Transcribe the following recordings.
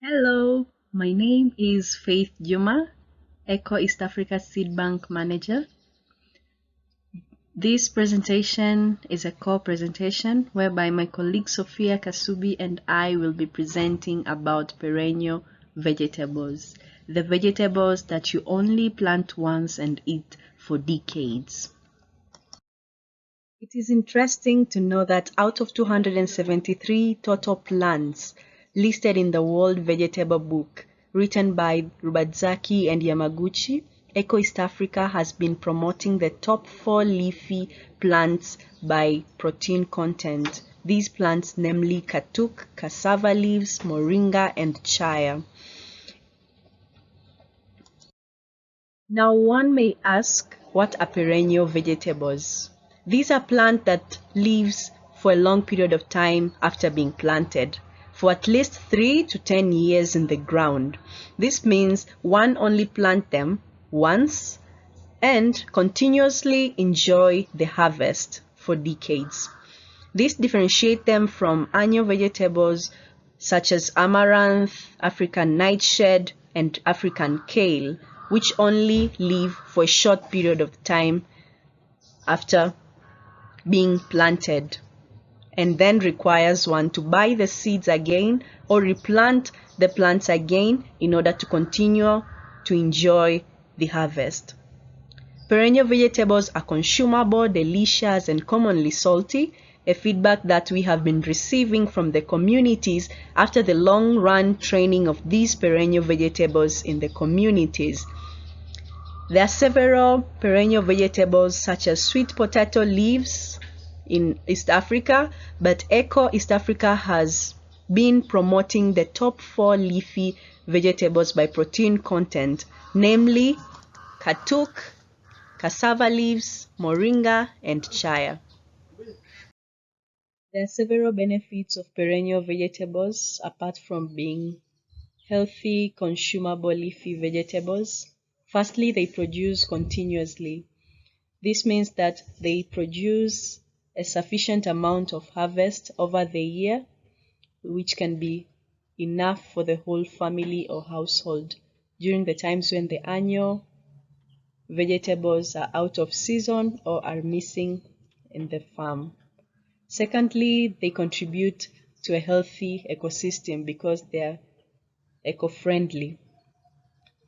Hello, my name is Faith Juma, Eco East Africa Seed Bank Manager. This presentation is a co-presentation whereby my colleague Sophia, Kasubi and I will be presenting about perennial vegetables, the vegetables that you only plant once and eat for decades. It is interesting to know that out of 273 total plants listed in the World Vegetable Book, written by Rubazaki and Yamaguchi, Eco East Africa has been promoting the top 4 leafy plants by protein content. These plants, namely Katuk, Cassava leaves, Moringa, and Chaya. Now one may ask, what are perennial vegetables? These are plants that live for a long period of time after being planted, for at least 3 to 10 years in the ground. This means one only plant them once and continuously enjoy the harvest for decades. This differentiates them from annual vegetables such as amaranth, African nightshade, and African kale, which only live for a short period of time after being planted and then requires one to buy the seeds again or replant the plants again in order to continue to enjoy the harvest. Perennial vegetables are consumable, delicious, and commonly salty, a feedback that we have been receiving from the communities after the long-run training of these perennial vegetables in the communities. There are several perennial vegetables such as sweet potato leaves in East Africa, but Eco East Africa has been promoting the top 4 leafy vegetables by protein content, namely Katuk, Cassava leaves, Moringa, and Chaya. There are several benefits of perennial vegetables apart from being healthy, consumable leafy vegetables. Firstly, they produce continuously. This means that they produce a sufficient amount of harvest over the year, which can be enough for the whole family or household during the times when the annual vegetables are out of season or are missing in the farm. Secondly, they contribute to a healthy ecosystem because they are eco-friendly.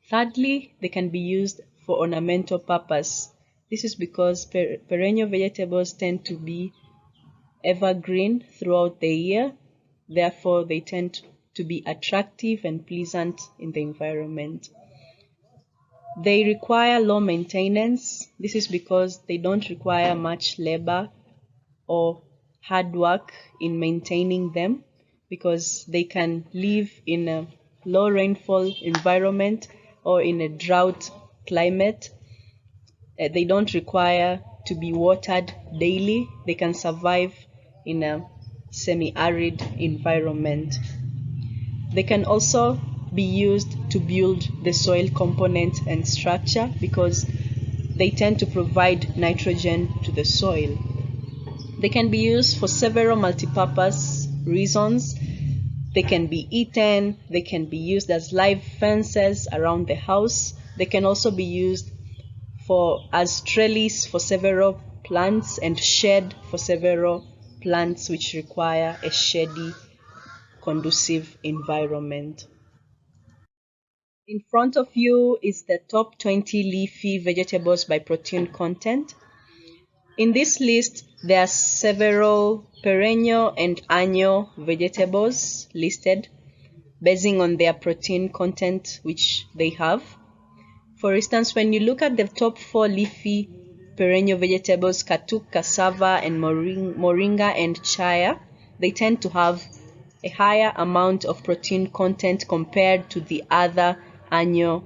Thirdly, they can be used for ornamental purpose. This is because perennial vegetables tend to be evergreen throughout the year. Therefore, they tend to be attractive and pleasant in the environment. They require low maintenance. This is because they don't require much labor or hard work in maintaining them, because they can live in a low rainfall environment or in a drought climate. They don't require to be watered daily. They can survive in a semi-arid environment. They can also be used to build the soil component and structure because they tend to provide nitrogen to the soil. They can be used for several multi-purpose reasons. They can be eaten, they can be used as live fences around the house. They can also be used as trellis for several plants and shade for several plants which require a shady, conducive environment. In front of you is the top 20 leafy vegetables by protein content. In this list, there are several perennial and annual vegetables listed, basing on their protein content which they have. For instance, when you look at the top 4 leafy perennial vegetables, Katuk, Cassava, and Moringa and Chaya, they tend to have a higher amount of protein content compared to the other annual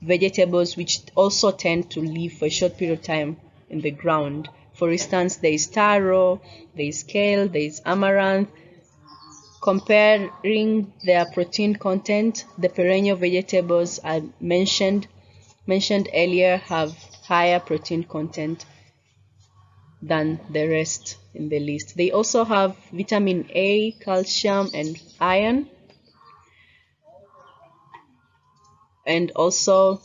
vegetables which also tend to live for a short period of time in the ground. For instance, there is taro, there is kale, there is amaranth. Comparing their protein content, the perennial vegetables I mentioned earlier have higher protein content than the rest in the list. They also have vitamin A, calcium, and iron. and also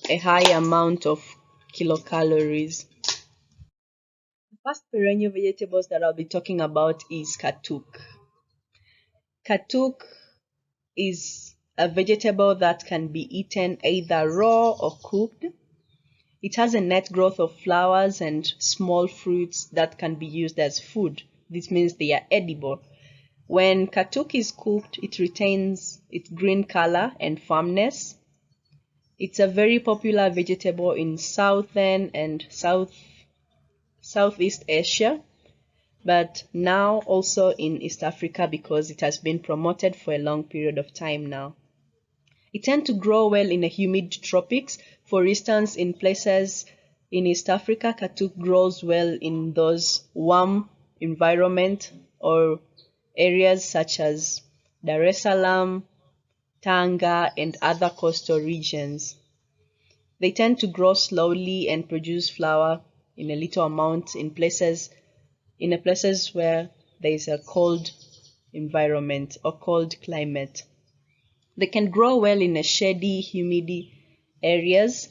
a high amount of kilocalories. The first perennial vegetables that I'll be talking about is Katuk. Katuk is a vegetable that can be eaten either raw or cooked. It has a net growth of flowers and small fruits that can be used as food. This means they are edible. When Katuk is cooked, it retains its green color and firmness. It's a very popular vegetable in southern and Southeast Asia, but now also in East Africa because it has been promoted for a long period of time now. It tends to grow well in the humid tropics. For instance, in places in East Africa, Katuk grows well in those warm environment or areas such as Dar es Salaam, Tanga, and other coastal regions. They tend to grow slowly and produce flower in a little amount in places where there is a cold environment or cold climate. They can grow well in a shady, humid areas.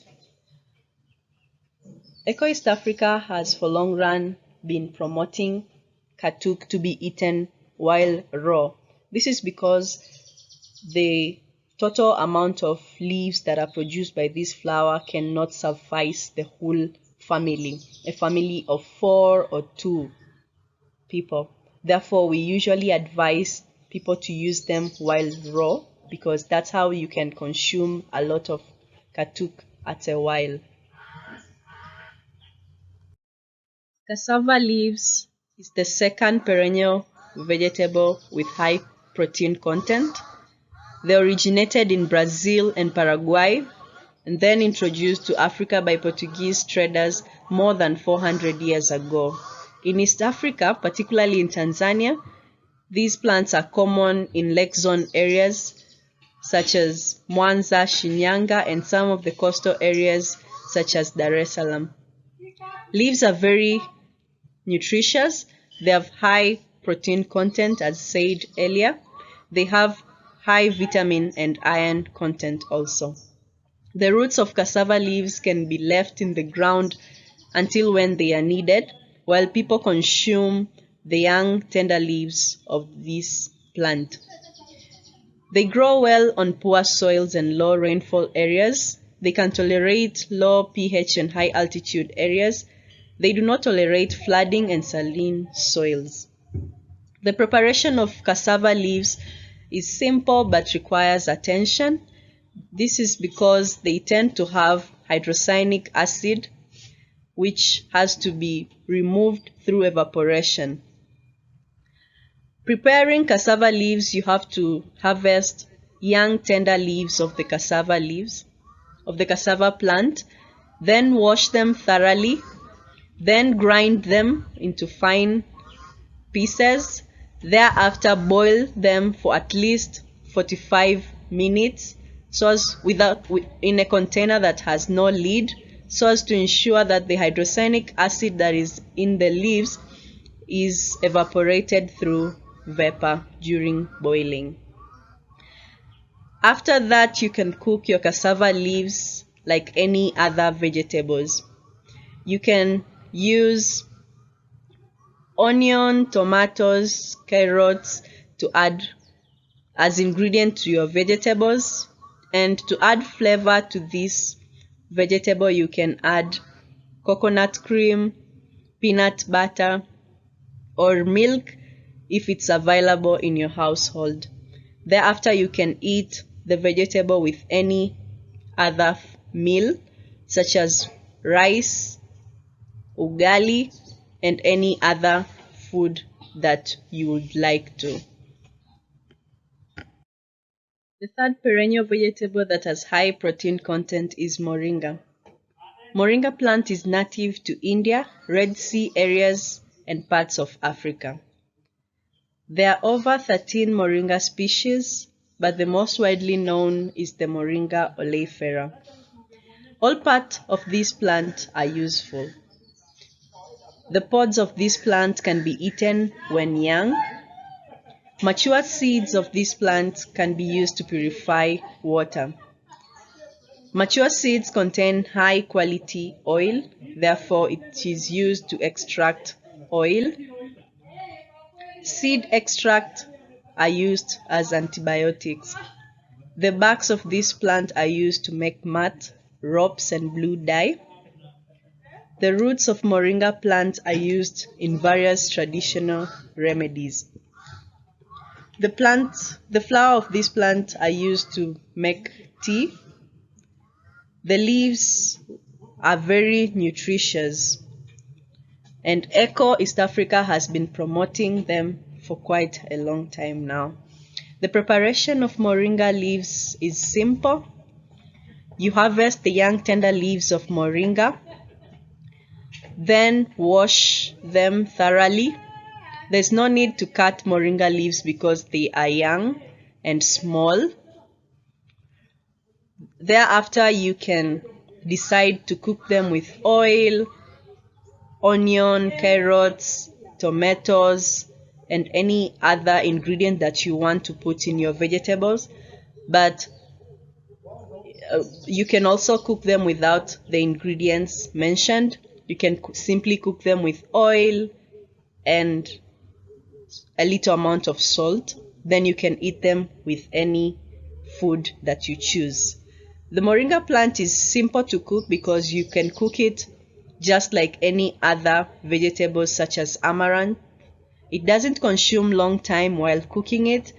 Eco East Africa has for long run been promoting Katuk to be eaten while raw. This is because the total amount of leaves that are produced by this flower cannot suffice the whole family, a family of 4 or 2 people. Therefore, we usually advise people to use them while raw because that's how you can consume a lot of Katuk at a while. Cassava leaves is the second perennial vegetable with high protein content. They originated in Brazil and Paraguay and then introduced to Africa by Portuguese traders more than 400 years ago. In East Africa, particularly in Tanzania, these plants are common in lake zone areas such as Mwanza, Shinyanga, and some of the coastal areas such as Dar es Salaam. Leaves are very nutritious. They have high protein content, as said earlier. They have high vitamin and iron content also. The roots of cassava leaves can be left in the ground until when they are needed, while people consume the young tender leaves of this plant. They grow well on poor soils and low rainfall areas. They can tolerate low pH and high altitude areas. They do not tolerate flooding and saline soils. The preparation of cassava leaves is simple but requires attention. This is because they tend to have hydrocyanic acid, which has to be removed through evaporation. Preparing cassava leaves, you have to harvest young tender leaves of the cassava plant, then wash them thoroughly, then grind them into fine pieces. Thereafter, boil them for at least 45 minutes in a container that has no lid, so as to ensure that the hydrocyanic acid that is in the leaves is evaporated through vapor during boiling. After that, you can cook your cassava leaves like any other vegetables. You can use onion, tomatoes, carrots to add as ingredient to your vegetables. And to add flavor to this vegetable, you can add coconut cream, peanut butter, or milk if it's available in your household. Thereafter, you can eat the vegetable with any other meal such as rice, ugali, and any other food that you would like to. The third perennial vegetable that has high protein content is Moringa. Moringa plant is native to India, Red Sea areas, and parts of Africa. There are over 13 Moringa species, but the most widely known is the Moringa oleifera. All parts of this plant are useful. The pods of this plant can be eaten when young. Mature seeds of this plant can be used to purify water. Mature seeds contain high quality oil, therefore it is used to extract oil. Seed extract are used as antibiotics. The barks of this plant are used to make mat, ropes, and blue dye. The roots of Moringa plant are used in various traditional remedies. The flower of this plant are used to make tea. The leaves are very nutritious, and Eco East Africa has been promoting them for quite a long time now. The preparation of Moringa leaves is simple. You harvest the young tender leaves of Moringa, then wash them thoroughly. There's no need to cut Moringa leaves because they are young and small. Thereafter, you can decide to cook them with oil, onion, carrots, tomatoes, and any other ingredient that you want to put in your vegetables. But you can also cook them without the ingredients mentioned. You can simply cook them with oil and a little amount of salt. Then you can eat them with any food that you choose. The Moringa plant is simple to cook because you can cook it just like any other vegetables such as amaranth. It doesn't consume long time while cooking it.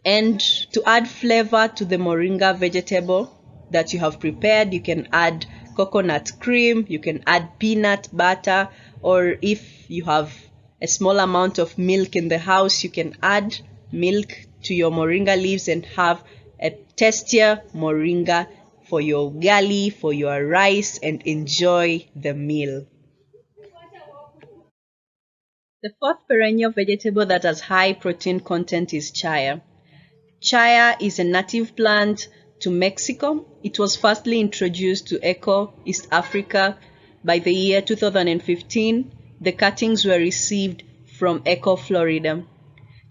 And to add flavor to the Moringa vegetable that you have prepared, you can add coconut cream, you can add peanut butter, or if you have a small amount of milk in the house, you can add milk to your Moringa leaves and have a tastier Moringa for your ugali, for your rice, and enjoy the meal. The fourth perennial vegetable that has high protein content is Chaya. Chaya is a native plant to Mexico. It was firstly introduced to Eco East Africa by the year 2015. The cuttings were received from Eco, Florida.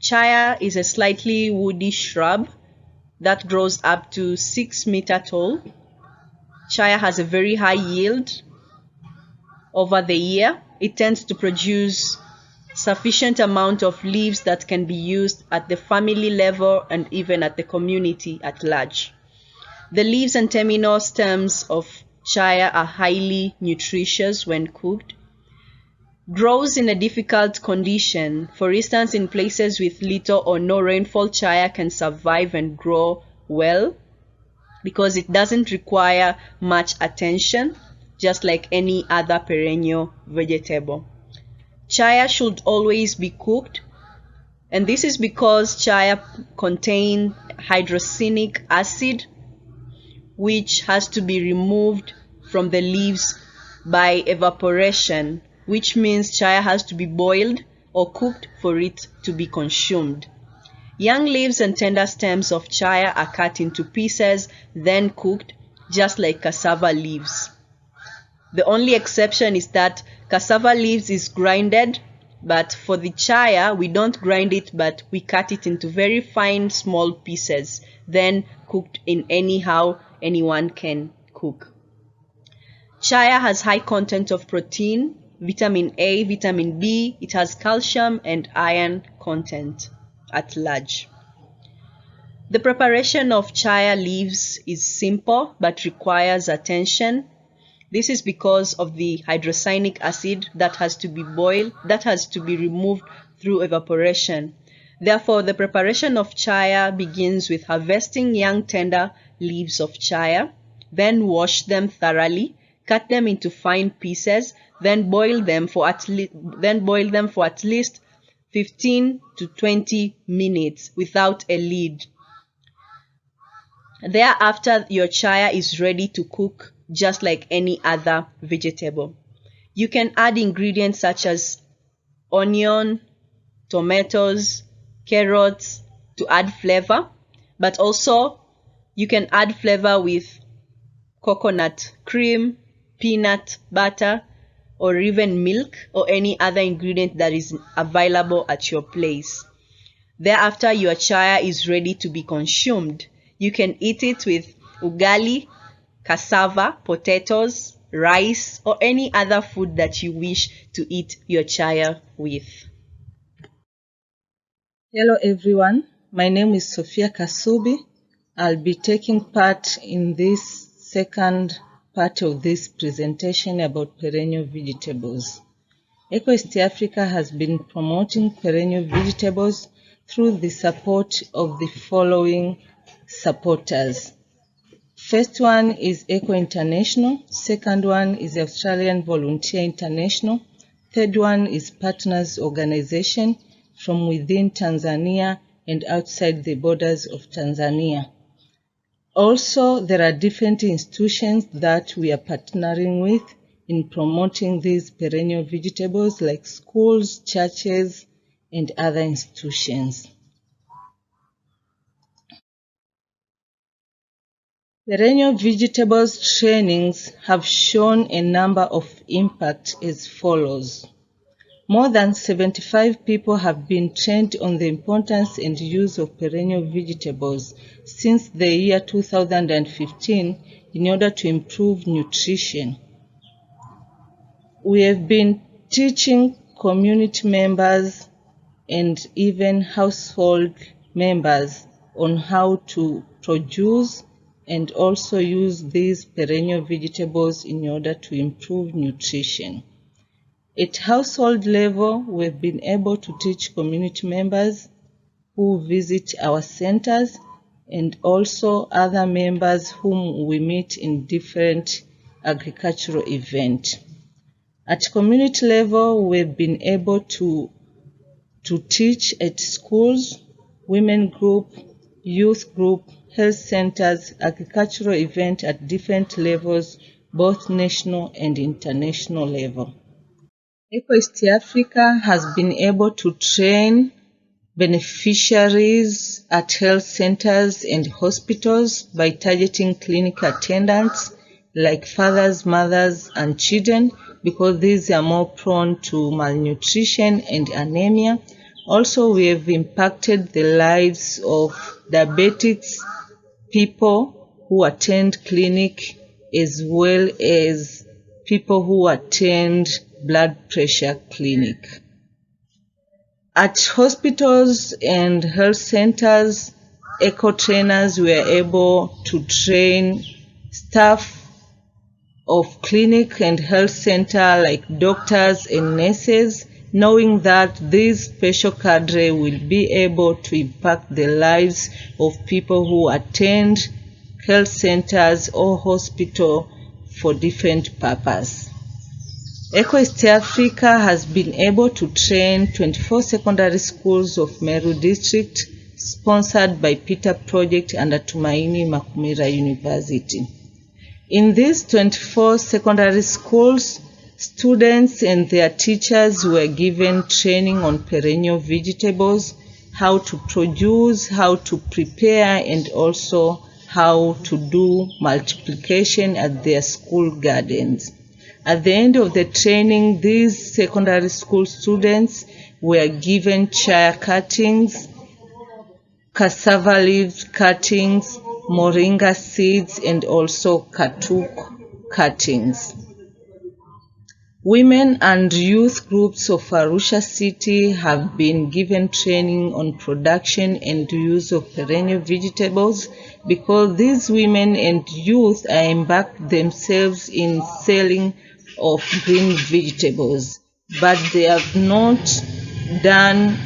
Chaya is a slightly woody shrub that grows up to 6 meters tall. Chaya has a very high yield over the year. It tends to produce sufficient amount of leaves that can be used at the family level and even at the community at large. The leaves and terminal stems of Chaya are highly nutritious when cooked. Grows in a difficult condition. For instance, in places with little or no rainfall, Chaya can survive and grow well because it doesn't require much attention, just like any other perennial vegetable. Chaya should always be cooked, and this is because Chaya contains hydrochloric acid, which has to be removed from the leaves by evaporation, which means Chaya has to be boiled or cooked for it to be consumed. Young leaves and tender stems of Chaya are cut into pieces, then cooked, just like cassava leaves. The only exception is that cassava leaves is grinded, but for the Chaya, we don't grind it, but we cut it into very fine small pieces, then cooked in anyhow anyone can cook. Chaya has high content of protein, vitamin A, vitamin B. It has calcium and iron content at large. The preparation of Chaya leaves is simple but requires attention. This is because of the hydrochloric acid that has to be boiled, that has to be removed through evaporation. Therefore, the preparation of Chaya begins with harvesting young tender leaves of Chaya, then wash them thoroughly, cut them into fine pieces, then boil them for at least 15 to 20 minutes without a lid. Thereafter, your Chaya is ready to cook just like any other vegetable. You can add ingredients such as onion, tomatoes, carrots to add flavor, but also you can add flavor with coconut cream, peanut butter, or even milk or any other ingredient that is available at your place. Thereafter, your Chaya is ready to be consumed. You can eat it with ugali, cassava, potatoes, rice, or any other food that you wish to eat your chaya with. Hello everyone, my name is Sophia Kasubi. I'll be taking part in this second part of this presentation about perennial vegetables. Eco East Africa has been promoting perennial vegetables through the support of the following supporters. First one is Eco International, second one is Australian Volunteer International, third one is Partners Organization from within Tanzania and outside the borders of Tanzania. Also, there are different institutions that we are partnering with in promoting these perennial vegetables like schools, churches, and other institutions. Perennial vegetables trainings have shown a number of impacts as follows. More than 75 people have been trained on the importance and use of perennial vegetables since the year 2015 in order to improve nutrition. We have been teaching community members and even household members on how to produce and also use these perennial vegetables in order to improve nutrition. At household level, we've been able to teach community members who visit our centers and also other members whom we meet in different agricultural events. At community level, we've been able to teach at schools, women group, youth group, health centers, agricultural events at different levels, both national and international level. Eco East Africa has been able to train beneficiaries at health centers and hospitals by targeting clinic attendants like fathers, mothers, and children because these are more prone to malnutrition and anemia. Also, we have impacted the lives of diabetics, people who attend clinic, as well as people who attend blood pressure clinic. At hospitals and health centers, eco trainers were able to train staff of clinic and health center like doctors and nurses, knowing that this special cadre will be able to impact the lives of people who attend health centers or hospital for different purposes. Eco East Africa has been able to train 24 secondary schools of Meru District, sponsored by Peter Project under Tumaini Makumira University. In these 24 secondary schools, students and their teachers were given training on perennial vegetables, how to produce, how to prepare, and also how to do multiplication at their school gardens. At the end of the training, these secondary school students were given chaya cuttings, cassava leaves cuttings, moringa seeds, and also katuk cuttings. Women and youth groups of Arusha City have been given training on production and use of perennial vegetables because these women and youth are embarked themselves in selling of green vegetables, but they have not done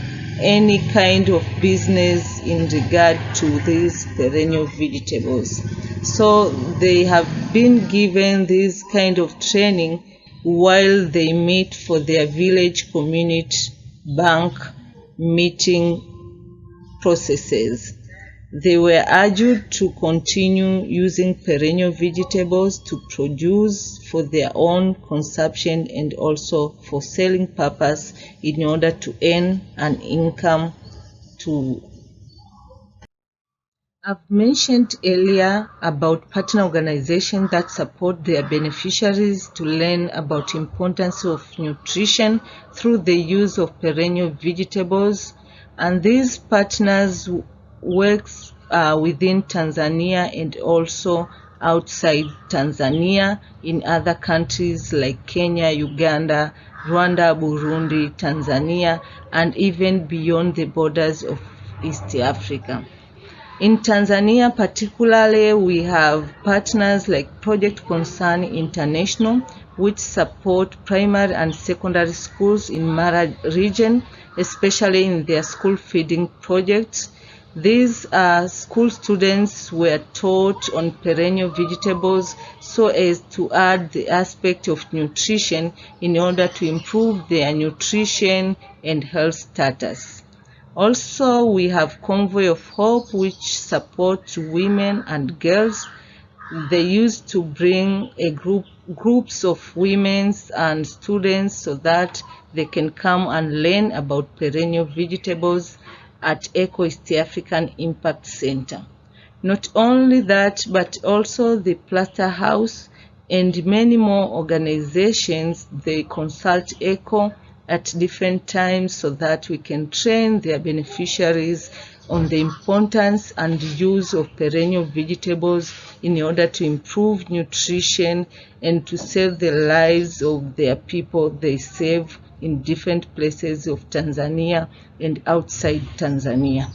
any kind of business in regard to these perennial vegetables. So they have been given this kind of training while they meet for their village community bank meeting processes. They were urged to continue using perennial vegetables to produce for their own consumption and also for selling purpose in order to earn an income to. I've mentioned earlier about partner organizations that support their beneficiaries to learn about importance of nutrition through the use of perennial vegetables, and these partners works within Tanzania and also outside Tanzania in other countries like Kenya, Uganda, Rwanda, Burundi, Tanzania, and even beyond the borders of East Africa. In Tanzania particularly, we have partners like Project Concern International, which support primary and secondary schools in Mara region, especially in their school feeding projects. These school students were taught on perennial vegetables so as to add the aspect of nutrition in order to improve their nutrition and health status. Also, we have Convoy of Hope, which supports women and girls. They used to bring groups of women and students so that they can come and learn about perennial vegetables at Eco East African Impact Center. Not only that, but also the Plaster House and many more organizations, they consult ECO at different times so that we can train their beneficiaries on the importance and use of perennial vegetables in order to improve nutrition and to save the lives of their people they serve in different places of Tanzania and outside Tanzania.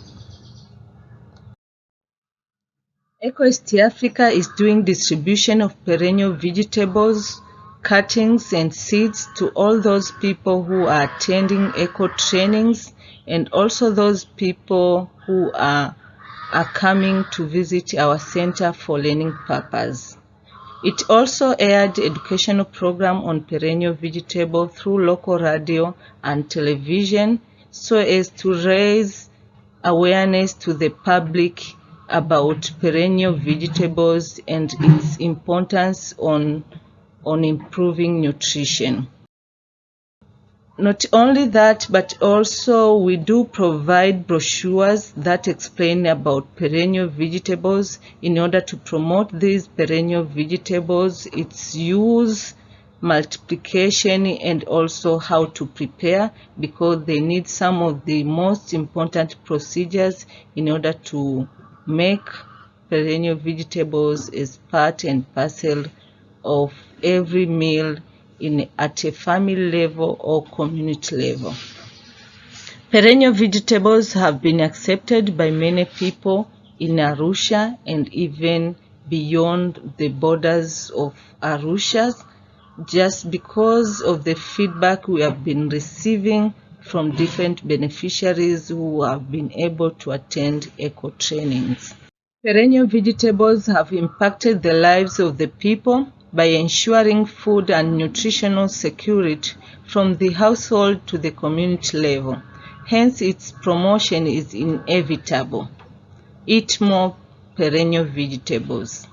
Eco East Africa is doing distribution of perennial vegetables, cuttings and seeds to all those people who are attending eco trainings and also those people who are coming to visit our center for learning purpose. It also aired educational program on perennial vegetable through local radio and television so as to raise awareness to the public about perennial vegetables and its importance on improving nutrition. Not only that, but also we do provide brochures that explain about perennial vegetables in order to promote these perennial vegetables, its use, multiplication, and also how to prepare, because they need some of the most important procedures in order to make perennial vegetables as part and parcel of every meal at a family level or community level. Perennial vegetables have been accepted by many people in Arusha and even beyond the borders of Arusha, just because of the feedback we have been receiving from different beneficiaries who have been able to attend eco trainings. Perennial vegetables have impacted the lives of the people by ensuring food and nutritional security from the household to the community level. Hence, its promotion is inevitable. Eat more perennial vegetables.